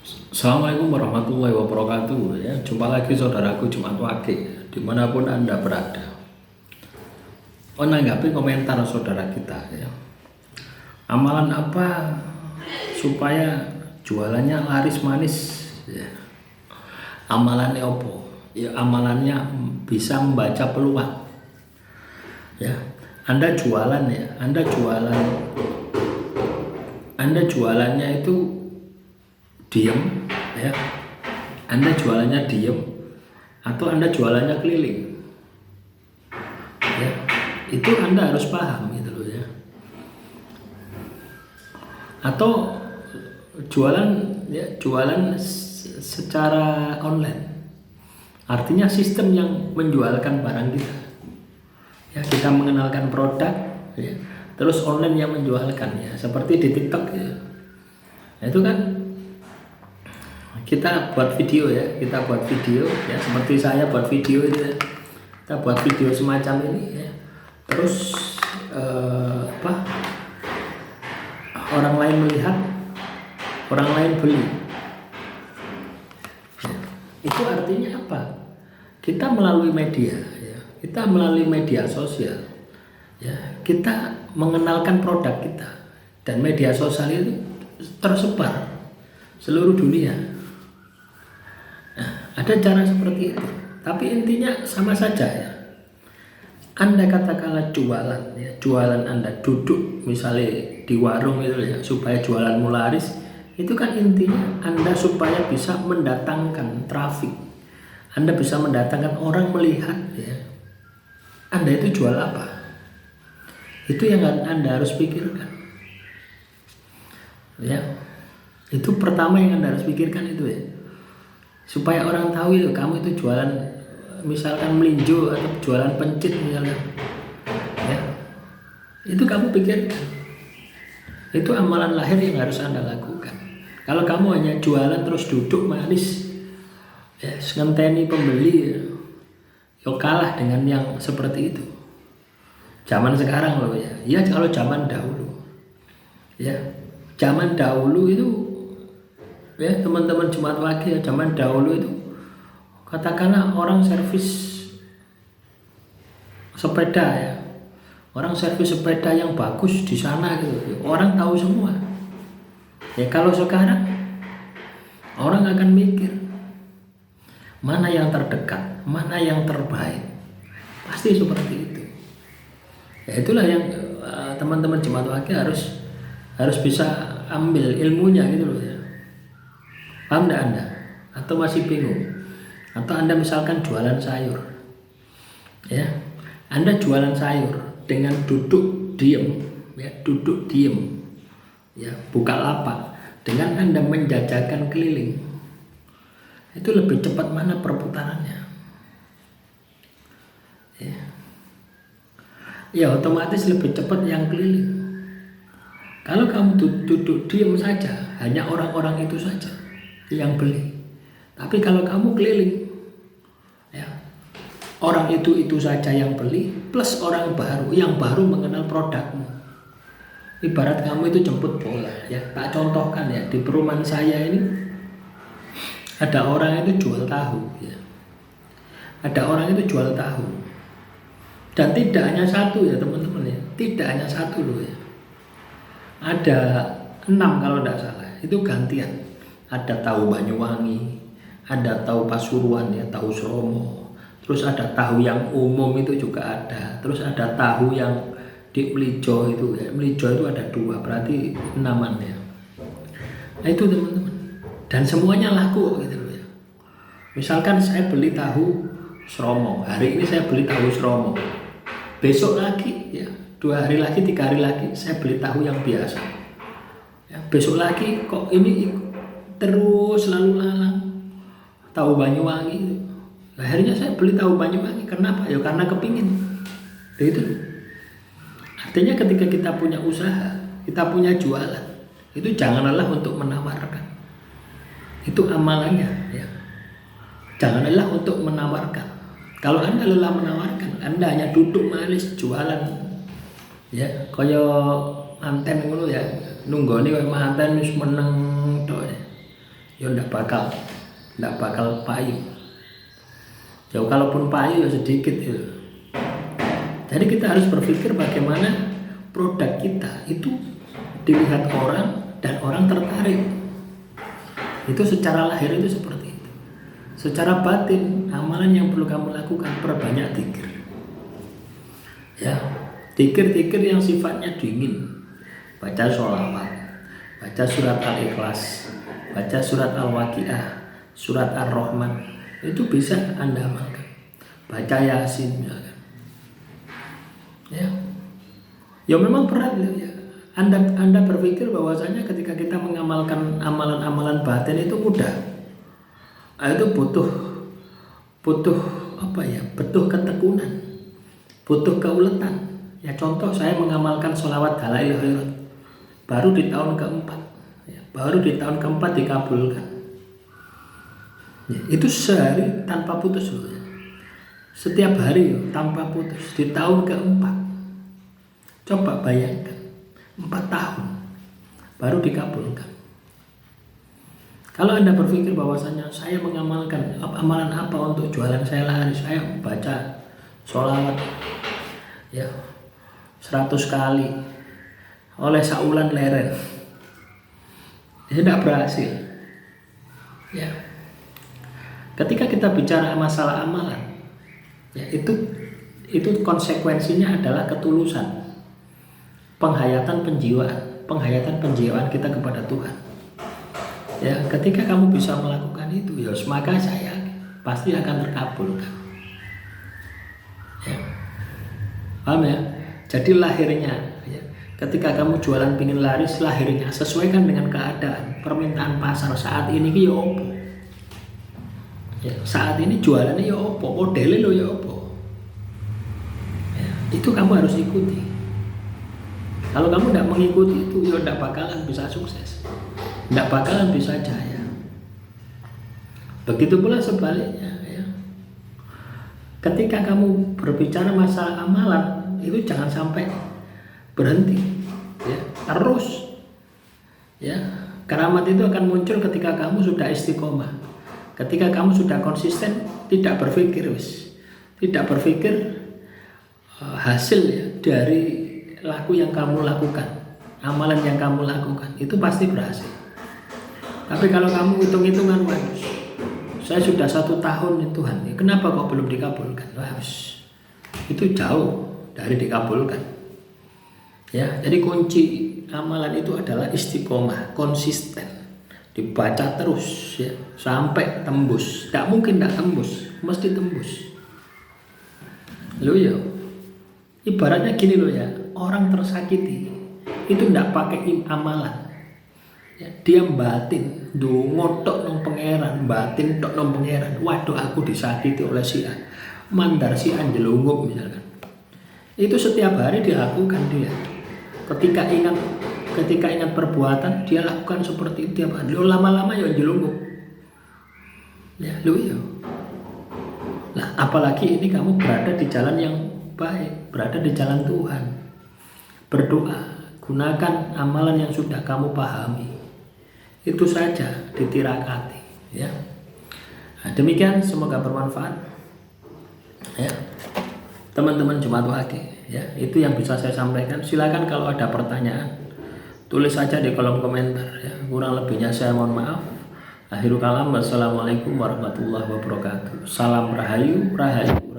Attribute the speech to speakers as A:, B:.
A: Assalamualaikum warahmatullahi wabarakatuh ya. Jumpa lagi saudaraku Jumat Wage dimanapun Anda berada. Menanggapi komentar saudara kita ya. Amalan apa supaya jualannya laris manis ya. Amalannya apa? Ya amalannya bisa membaca peluang. Ya. Anda jualan ya, Anda jualannya itu diem ya, Anda jualannya diem atau Anda jualannya keliling ya, itu Anda harus paham gitu loh ya. Atau jualan secara online, artinya sistem yang menjualkan barang kita ya, kita mengenalkan produk ya, terus online yang menjualkan ya, seperti di TikTok ya. Nah, itu kan kita buat video ya, seperti saya buat video itu ya. Kita buat video semacam ini ya. Terus orang lain melihat, orang lain beli ya. Itu artinya apa? Kita melalui media ya, kita melalui media sosial ya, kita mengenalkan produk kita, dan media sosial itu tersebar seluruh dunia. Ada cara seperti itu, tapi intinya sama saja ya. Anda katakanlah jualan ya, jualan Anda duduk misalnya di warung itu ya, supaya jualanmu laris, itu kan intinya Anda supaya bisa mendatangkan traffic, Anda bisa mendatangkan orang melihat ya, Anda itu jual apa. Itu yang Anda harus pikirkan ya. Itu pertama yang Anda harus pikirkan itu ya, supaya orang tahu ya kamu itu jualan misalkan melinjo atau jualan pencit misalkan ya, itu kamu pikirkan. Itu amalan lahir yang harus Anda lakukan. Kalau kamu hanya jualan terus duduk manis ya, ngenteni pembeli ya, kalah dengan yang seperti itu. Zaman sekarang loh ya, ya kalau zaman dahulu ya, zaman dahulu itu ya teman-teman Jumat Wage ya, zaman dahulu itu katakanlah orang servis sepeda ya, orang servis sepeda yang bagus di sana gitu, orang tahu semua ya. Kalau sekarang orang akan mikir mana yang terdekat, mana yang terbaik, pasti seperti itu ya. Itulah yang teman-teman Jumat Wage harus bisa ambil ilmunya gitu loh ya. Paham enggak Anda? Atau masih bingung? Atau Anda misalkan jualan sayur ya, Anda jualan sayur dengan duduk diem ya, buka lapak, dengan Anda menjajakan keliling, itu lebih cepat mana perputarannya ya, otomatis lebih cepat yang keliling. Kalau kamu duduk diem saja, hanya orang-orang itu saja yang beli. Tapi kalau kamu keliling ya, orang itu saja yang beli, plus orang baru yang baru mengenal produkmu. Ibarat kamu itu jemput bola ya. Tak contohkan ya, di perumahan saya ini ada orang itu jual tahu ya. Ada orang itu jual tahu, dan tidak hanya satu ya teman-teman ya, tidak hanya satu loh ya, ada 6 kalau tidak salah, itu gantian. Ada tahu Banyuwangi, ada tahu Pasuruan ya, tahu Sromo, terus ada tahu yang umum itu juga ada, terus ada tahu yang di Melijo itu ya, Melijo itu ada 2, berarti 6-an ya. Nah itu teman-teman, dan semuanya laku gitu loh ya. Misalkan saya beli tahu Sromo, hari ini saya beli tahu Sromo, besok lagi ya, 2 hari lagi, 3 hari lagi saya beli tahu yang biasa ya, besok lagi kok ini terus lalu lalang tahu Banyuwangi. Akhirnya saya beli tahu Banyuwangi. Kenapa? Ya karena kepingin. Itu artinya ketika kita punya usaha, kita punya jualan, itu janganlah untuk menawarkan. Itu amalannya ya. Janganlah untuk menawarkan. Kalau Anda lelah menawarkan, Anda hanya duduk manis jualan ya, kaya manten ngono ya, nunggoni kaya manten wis meneng tok ya. ya ndak bakal payu. Jauh kalaupun payu ya sedikit ya. Jadi kita harus berpikir bagaimana produk kita itu dilihat orang dan orang tertarik. Itu secara lahir itu seperti itu. Secara batin, amalan yang perlu kamu lakukan, perbanyak dzikir. Ya, dzikir-dzikir yang sifatnya dingin. Baca sholawat, baca surat Al-Ikhlas, baca surat Al-Waqiah, surat Ar-Rahman, itu bisa Anda amalkan. Baca Yasin, ya memang berat ya. Anda berpikir bahwasanya ketika kita mengamalkan amalan-amalan batin itu mudah. Itu butuh apa ya? Butuh ketekunan, butuh keuletan. Ya contoh saya mengamalkan sholawat dalail khairat baru di tahun keempat, ya, baru di tahun keempat dikabulkan. Ya, itu sehari tanpa putus loh. Ya. Setiap hari tanpa putus di tahun keempat. Coba bayangkan 4 tahun baru dikabulkan. Kalau Anda berpikir bahwasanya saya mengamalkan amalan apa untuk jualan saya laris, saya baca sholawat ya 100 kali oleh saulan leren, tidak berhasil. Ya, ketika kita bicara masalah amalan, ya itu konsekuensinya adalah ketulusan, penghayatan penjiwaan kita kepada Tuhan. Ya, ketika kamu bisa melakukan itu, ya maka saya pasti akan terkabulkan. Ya, paham ya? Jadi lahirnya, ya, ketika kamu jualan pingin laris, lahirnya sesuaikan dengan keadaan permintaan pasar saat ini ki ya opo. Ya, saat ini jualannya ya opo, modelnya lo ya opo. Ya, itu kamu harus ikuti. Kalau kamu tidak mengikuti itu, ya tidak bakalan bisa sukses, tidak bakalan bisa jaya. Begitu pula sebaliknya. Ya. Ketika kamu berbicara masalah amalan, itu jangan sampai berhenti. Ya. Terus, ya, keramat itu akan muncul ketika kamu sudah istiqomah, ketika kamu sudah konsisten, tidak berpikir hasil ya, dari laku yang kamu lakukan, amalan yang kamu lakukan itu pasti berhasil. Tapi kalau kamu hitung-hitungan, saya sudah 1 tahun nih Tuhan, kenapa kok belum dikabulkan? Itu jauh dari dikabulkan. Ya, jadi kunci amalan itu adalah istiqomah, konsisten, dibaca terus ya sampai tembus. Tidak mungkin tidak tembus, mesti tembus. Lo ya, ibaratnya gini lo ya. Orang tersakiti itu tidak pakai amalan, ya, dia batin, ngotok nong pangeran, batin tok nong pangeran. Waduh, aku disakiti oleh si A, mandar si Anjelungup misalkan. Itu setiap hari dilakukan dia. Ketika ingat perbuatan, dia lakukan seperti itu tiap hari. Lama-lama ya Anjelungup. Ya, ya. Nah, apalagi ini kamu berada di jalan yang baik, berada di jalan Tuhan. Berdoa, gunakan amalan yang sudah kamu pahami. Itu saja ditirakati, ya. Nah, demikian, semoga bermanfaat. Ya. Teman-teman Jemaat Wage, ya, itu yang bisa saya sampaikan. Silakan kalau ada pertanyaan, tulis saja di kolom komentar, ya. Kurang lebihnya saya mohon maaf. Akhirul kalam, wassalamualaikum warahmatullahi wabarakatuh. Salam rahayu, rahayu.